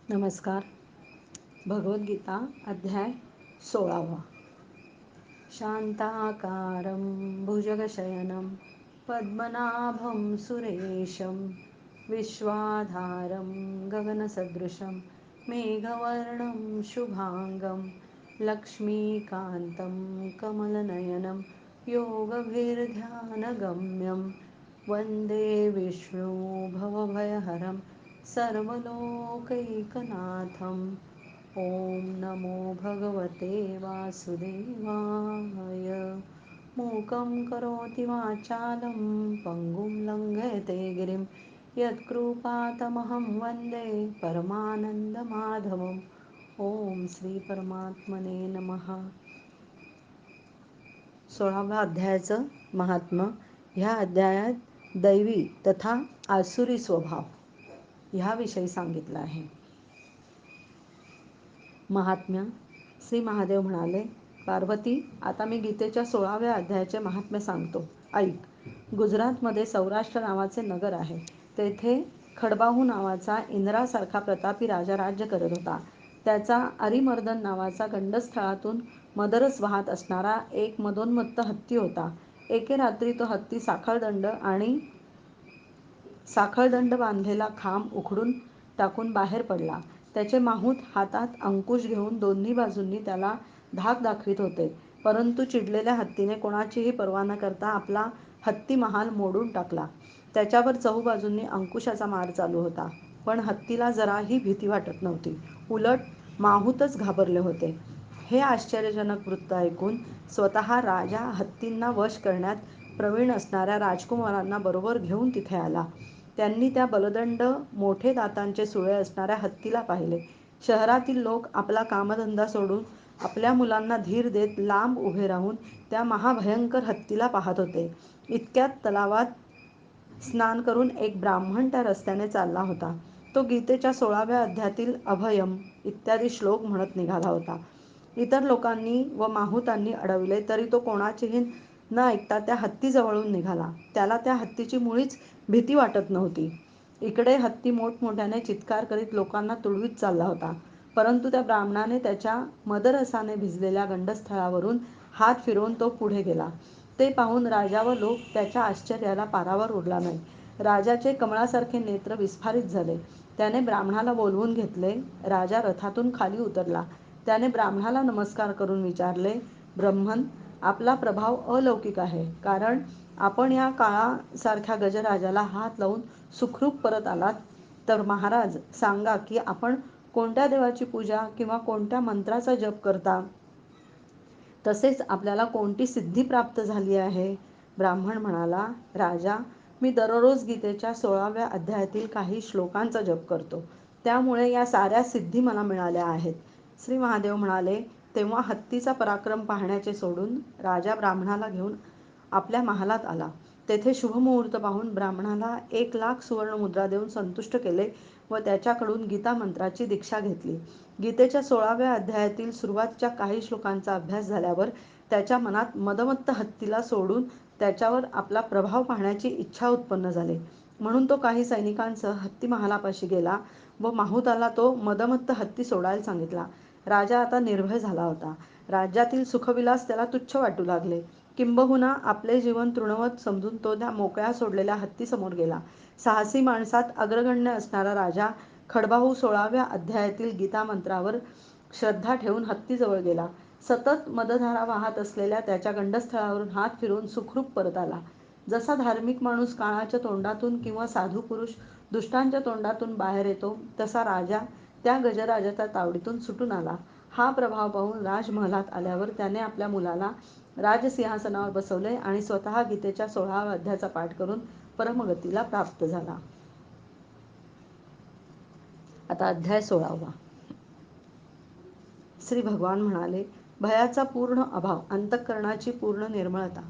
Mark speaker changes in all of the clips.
Speaker 1: नमस्कार. भगवद्गीता अध्याय 16. शांताकारं भुजगशयनं पद्मनाभं सुरेशं विश्वाधारं गगनसदृशं मेघवर्णं शुभांगं लक्ष्मीकान्तं कमलनयनं योगभिर्ध्यानगम्यं वन्दे विष्णु भवभयहरं सर्वलोकैकनाथम्. ॐ नमो भगवते वासुदेवाय. मूकं करोति वाचालं पङ्गुं लङ्घयते गिरिं यत्कृपातमहं वन्दे परमानन्दमाधवम्. ओम श्री परमात्मने नमः. 16व्या अध्यायाचं महात्म्य. ह्या अध्यायात दैवी तथा आसुरी स्वभाव ह्याविषयी सांगितलं आहे. महात्म्य. श्री महादेव म्हणाले, पार्वती, आता मी गीतेच्या 16व्या अध्यायाचे महात्म्य सांगतो, ऐक. गुजरातमध्ये सौराष्ट्र नावाचे नगर आहे. तेथे खडबाहू नावाचा इंद्रासारखा प्रतापी राजा राज्य करत होता. त्याचा अरिमर्दन नावाचा गंडस्थळातून मदरस वाहत असणारा एक मदोन्मत्त हत्ती होता. एके रात्री तो हत्ती साखळदंड बांधलेला खांब उखडून टाकून बाहेर पडला. त्याचे माहूत हातात अंकुश घेऊन दोन्ही बाजूंनी त्याला धाक दाखवीत होते. परंतु चिडलेल्या हत्तीने कोणाचीही पर्वा न करता आपला हत्ती महाल मोडून टाकला. त्याच्यावर चहूबाजूंनी अंकुशाचा मार चालू होता, पण हत्तीला जराही भीती वाटत नव्हती. उलट माहूतच घाबरले होते. हे आश्चर्यजनक वृत्त ऐकून स्वतः राजा हत्तींना वश करण्यात प्रवीण असणाऱ्या राजकुमारांना बरोबर घेऊन तिथे आला. त्यांनी त्या बलदंड मोठे दातांचे सुळे असणाऱ्या हत्तीला पाहिले. शहरातील लोक आपला कामधंदा सोडून आपल्या मुलांना धीर देत लांब उभे राहून त्या महाभयंकर हत्तीला पाहत होते. इतक्यात तलावात स्नान करून एक ब्राह्मण त्या रस्त्याने चालला होता. तो गीतेच्या 16व्या अध्यायातील अभयम इत्यादी श्लोक म्हणत निघाला होता. इतर लोकांनी व माहूतांनी अडवले तरी तो कोणाचेही न ऐकता त्या हत्तीजवळून निघाला. त्याला त्या हत्तीची मुळीच भीती वाटत नव्हती. इकडे हत्ती मोठमोठ्याने चित्कार करीत लोकांना तुडवीत चालला होता. परंतु त्या ब्राह्मणाने त्याच्या मदरसाने भिजलेल्या गंडस्थळावरून हात फिरवून तो पुढे गेला. ते पाहून राजा व लोक त्याच्या आश्चर्याला पारावर उरला नाही. राजाचे कमळासारखे नेत्र विस्फारित झाले. त्याने ब्राह्मणाला बोलवून घेतले. राजा रथातून खाली उतरला. त्याने ब्राह्मणाला नमस्कार करून विचारले, ब्रह्मन, आपला प्रभाव अलौकिक आहे, कारण आपण या काळासारख्या गजराजाला हात लावून सुखरूप परत आलात. तर महाराज, सांगा की आपण कोणत्या देवाची पूजा किंवा कोणत्या मंत्राचा जप करता? तसेच आपल्याला कोणती सिद्धी प्राप्त झाली आहे? ब्राह्मण म्हणाला, राजा, मी दररोज गीतेच्या 16व्या अध्यायातील काही श्लोकांचा जप करतो. त्यामुळे या साऱ्या सिद्धी मला मिळाल्या आहेत. श्री महादेव म्हणाले, तेव्हा हत्तीचा पराक्रम पाहण्याचे सोडून राजा ब्राह्मणाला घेऊन आपल्या महालात आला. तेथे शुभमुहूर्त पाहून ब्राह्मणाला 1,00,000 सुवर्णमुद्रा देऊन संतुष्ट केले व त्याच्याकडून गीता मंत्राची दीक्षा घेतली. गीतेच्या 16व्या अध्यायातील सुरुवातीच्या काही श्लोकांचा अभ्यास झाल्यावर त्याच्या मनात मदमत्त हत्तीला सोडून त्याच्यावर आपला प्रभाव पाहण्याची इच्छा उत्पन्न झाली. म्हणून तो काही सैनिकांसह हत्ती महालापाशी गेला व माहूताला तो मदमत्त हत्ती सोडायला सांगितला. राजा आता निर्भय झाला होता. राज्यातील सुखविलास त्याला तुच्छ वाटू लागले. किंबहुना आपले जीवन तृणवत समजून तो त्या मोकळ्या सोडलेल्या हत्तीसमोर गेला. साहसी माणसात अग्रगण्य असणारा राजा खडबाहू 16व्या अध्यायातील गीतामंत्रावर श्रद्धा ठेवून हत्तीजवळ गेला. सतत मदधारा वाहत असलेल्या त्याच्या गंडस्थळावरून हात फिरवून सुखरूप परत आला. जसा धार्मिक माणूस काळाच्या तोंडातून किंवा साधू पुरुष दुष्टांच्या तोंडातून बाहेर येतो, तसा राजा त्या गजराजाच्या तावडीतून सुटून आला. हा प्रभाव पाहून राजमहालात आल्यावर त्याने आपल्या मुलाला राजसिंहासनावर बसवले आणि स्वतः गीतेच्या 16व्या अध्यायाचा पाठ करून परमगतीला प्राप्त झाला. आता अध्याय 16वा. श्री भगवान म्हणाले, भयाचा पूर्ण अभाव, अंतःकरणाची पूर्ण निर्मळता,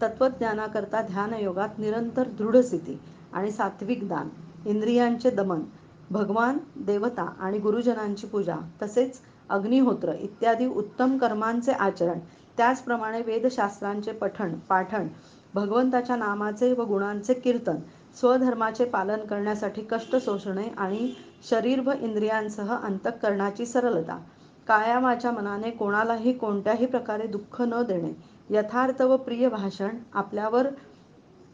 Speaker 1: तत्त्वज्ञानाकरता ध्यानयोगात निरंतर दृढस्थिती आणि सात्विक दान, इंद्रियांचे दमन, भगवान, देवता आणि गुरुजनांची पूजा, तसेच अग्निहोत्र इत्यादी उत्तम कर्मांचे आचरण, त्याचप्रमाणे वेदशास्त्रांचे पाठण, भगवंताच्या नामाचे व गुणांचे कीर्तन, स्वधर्माचे पालन करण्यासाठी कष्ट सोसणे आणि शरीर व इंद्रियांसह अंतःकरणाची सरलता, काया वाचा मनाने कोणालाही कोणत्याही प्रकारे दुःख न देणे, यथार्थ व प्रिय भाषण, आपल्यावर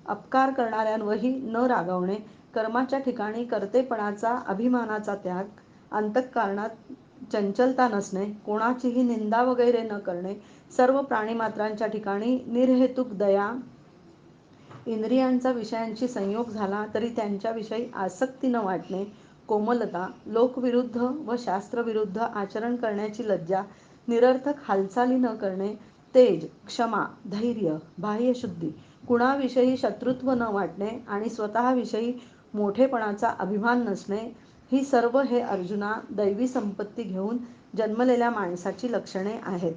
Speaker 1: अपकार करणाऱ्यांवरही न रागावणे, कर्माच्या ठिकाणी कर्तेपणाचा अभिमानाचा त्याग, अंतःकरणात चंचलता नसणे, कोणाचीही निंदा वगैरे न करणे, सर्व प्राणीमात्रांच्या ठिकाणी निर्हेतुक दया, इंद्रियांचा विषयांशी संयोग झाला तरी त्यांच्याविषयी आसक्ती न वाटणे, कोमलता, लोकविरुद्ध व शास्त्रविरुद्ध आचरण करण्याची लज्जा, निरर्थक हालचाली न करणे, तेज, क्षमा, धैर्य, बाह्यशुद्धी, कुणाविषयी शत्रुत्व न वाटणे आणि स्वतःविषयी मोठेपणाचा अभिमान नसणे, ही सर्व हे अर्जुना दैवी संपत्ती घेऊन जन्मलेल्या माणसाची लक्षणे आहेत.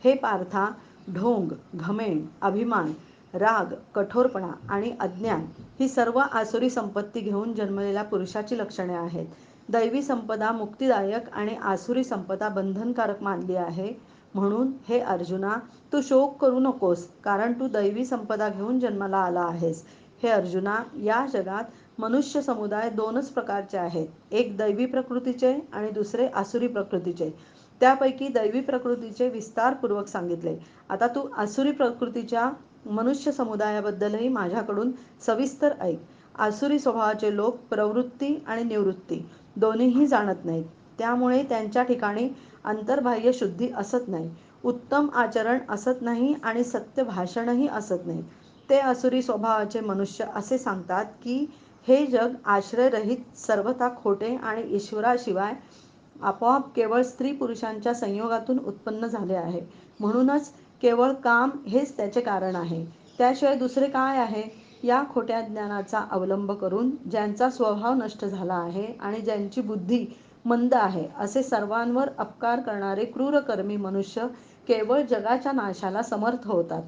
Speaker 1: हे पार्था, ढोंग, घमेंड, अभिमान, राग, कठोरपणा आणि अज्ञान ही सर्व आसुरी संपत्ती घेऊन जन्मलेल्या पुरुषाची लक्षणे आहेत. दैवी संपदा मुक्तिदायक आणि आसुरी संपदा बंधनकारक मानली आहे. म्हणून हे अर्जुना, तू शोक करू नकोस, कारण तू दैवी संपदा घेऊन जन्माला आला आहेस. हे अर्जुना, या जगात मनुष्य समुदाय दोनच प्रकारचे आहेत, एक दैवी प्रकृतीचे आणि दुसरे आसुरी प्रकृतीचे. त्यापैकी दैवी प्रकृतीचे विस्तारपूर्वक सांगितले. आता तू आसुरी प्रकृतीच्या मनुष्य समुदायाबद्दलही माझ्याकडून सविस्तर ऐक. आसुरी स्वभावाचे लोक प्रवृत्ती आणि निवृत्ती दोन्हीही जाणत नाहीत, त्यामुळे त्यांच्या ठिकाणी अंतर्बाह्य शुद्धी असत नाही, उत्तम आचरण असत नाही आणि सत्य भाषणही असत नाही. ते आसुरी स्वभावाचे मनुष्य असे सांगतात की हे जग आश्रयरहित, सर्वथा खोटे आणि ईश्वराशिवाय आपोआप केवळ स्त्री पुरुषांच्या संयोगातून उत्पन्न झाले आहे. म्हणूनच केवळ काम हेच त्याचे कारण आहे, त्याशिवाय दुसरे काय आहे? या खोट्या ज्ञानाचा अवलंब करून ज्यांचा स्वभाव नष्ट झाला आहे आणि ज्यांची बुद्धी मंद आहे, असे सर्वांवर अपकार करणारे क्रूरकर्मी मनुष्य केवळ जगाच्या नाशाला समर्थ होतात.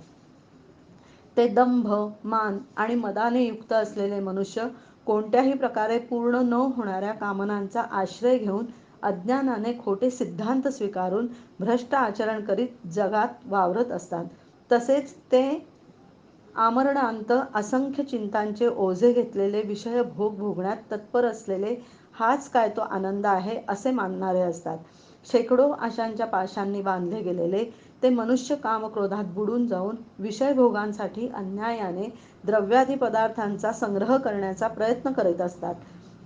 Speaker 1: ते दंभ, मान आणि मदाने युक्त असलेले मनुष्य कोणत्याही प्रकारे पूर्ण न होणाऱ्या कामनांचा आश्रय घेऊन अज्ञानाने खोटे सिद्धांत स्वीकारून भ्रष्ट आचरण करीत जगात वावरत असतात. तसेच ते आमरणांत असंख्य चिंतांचे ओझे घेतलेले विषय भोग भोगण्यात तत्पर असलेले हाच काय तो आनंद आहे असे मानणारे असतात. शेकडो आशांच्या पाशांनी बांधले गेलेले ते मनुष्य कामक्रोधात बुडून जाऊन विषयभोगांसाठी अन्यायाने द्रव्यादी पदार्थांचा संग्रह करण्याचा प्रयत्न करीत असतात.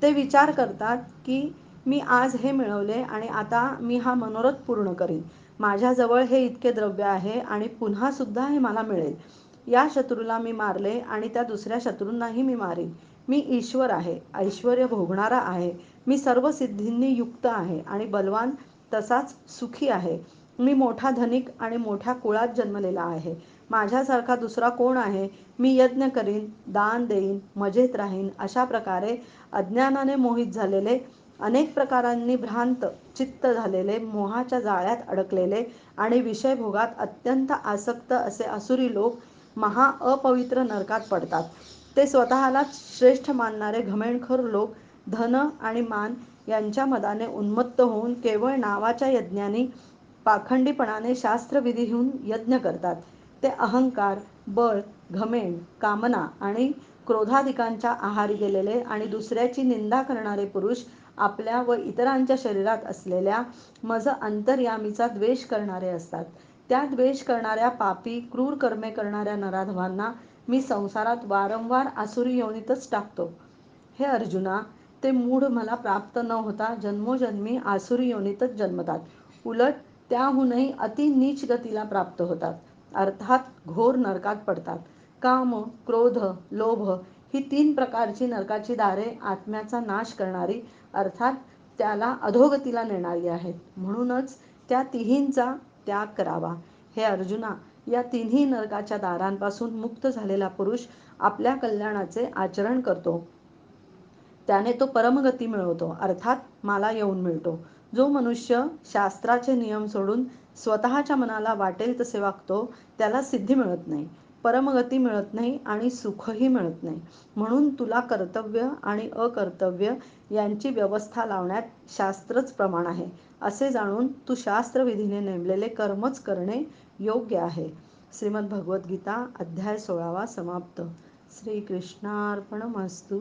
Speaker 1: ते विचार करतात की मी आज हे मिळवले आणि आता मी हा मनोरथ पूर्ण करीन. माझ्याजवळ हे इतके द्रव्य आहे आणि पुन्हा सुद्धा हे मला मिळेल. या शत्रूला मी मारले आणि त्या दुसऱ्या शत्रूंनाही मी मारीन. मी ईश्वर आहे, ऐश्वर्य भोगणारा आहे, मी सर्व सिद्धींनी युक्त आहे आणि बलवान तसाच सुखी आहे. मी मोठा धनिक आणि मोठ्या कुळात जन्मलेला आहे. माझ्यासारखा दुसरा कोण आहे? मी यज्ञ करीन, दान देईन, मजेत राहीन. अशा प्रकारे अज्ञानाने मोहित झालेले, अनेक प्रकारांनी भ्रांत चित्त झालेले, मोहाच्या जाळ्यात अडकलेले आणि विषयभोगात अत्यंत आसक्त असे आसुरी लोक महा अपवित्र नरकात पडतात. ते स्वतःलाच श्रेष्ठ मानणारे घमेंडखोर लोक धन आणि मान यांच्या मदाने उन्मत्त होऊन केवळ नावाच्या यज्ञांनी पाखंडीपणाने शास्त्रविधीहून यज्ञ करतात. ते अहंकार, बळ, घमेंड, कामना आणि क्रोधादिकांच्या आहारी गेलेले आणि दुसऱ्याची निंदा करणारे पुरुष आपल्या व इतरांच्या शरीरात असलेल्या मज अंतर्यामीचा द्वेष करणारे असतात. त्या द्वेष करणाऱ्या पापी क्रूर कर्मे करणाऱ्या नराधमांना मी संसारात वारंवार आसुरी योनीतच टाकतो. हे अर्जुना, ते मूढ मला प्राप्त न होता जन्मोजन्मी आसुरी योनीतच जन्मतात. उलट त्याहूनही अति नीच गतीला प्राप्त होतात, अर्थात घोर नरकात पडतात. काम, क्रोध, लोभ ही 3 प्रकारची नरकाची दारे आत्म्याचा नाश करणारी, अर्थात त्याला अधोगतीला नेणारी आहेत. म्हणूनच त्या तिन्हींचा त्याग करावा. हे अर्जुना, या तिन्ही नरकाच्या दारांपासून मुक्त झालेला पुरुष आपल्या कल्याणाचे आचरण करतो. त्याने तो परमगती मिळवतो, अर्थात मला येऊन मिळतो. जो मनुष्य शास्त्राचे नियम सोडून स्वतःच्या मनाला वाटेल तसे वागतो, त्याला सिद्धी मिळत नाही, परमगती मिळत नाही आणि सुखही मिळत नाही. म्हणून तुला कर्तव्य आणि अकर्तव्य यांची व्यवस्था लावण्यात शास्त्रच प्रमाण आहे, असे जाणून तू शास्त्रविधीने नेमलेले कर्मच करणे योग्य आहे. श्रीमद्भगवद्गीता अध्याय 16 समाप्त. श्रीकृष्णार्पणमस्तु.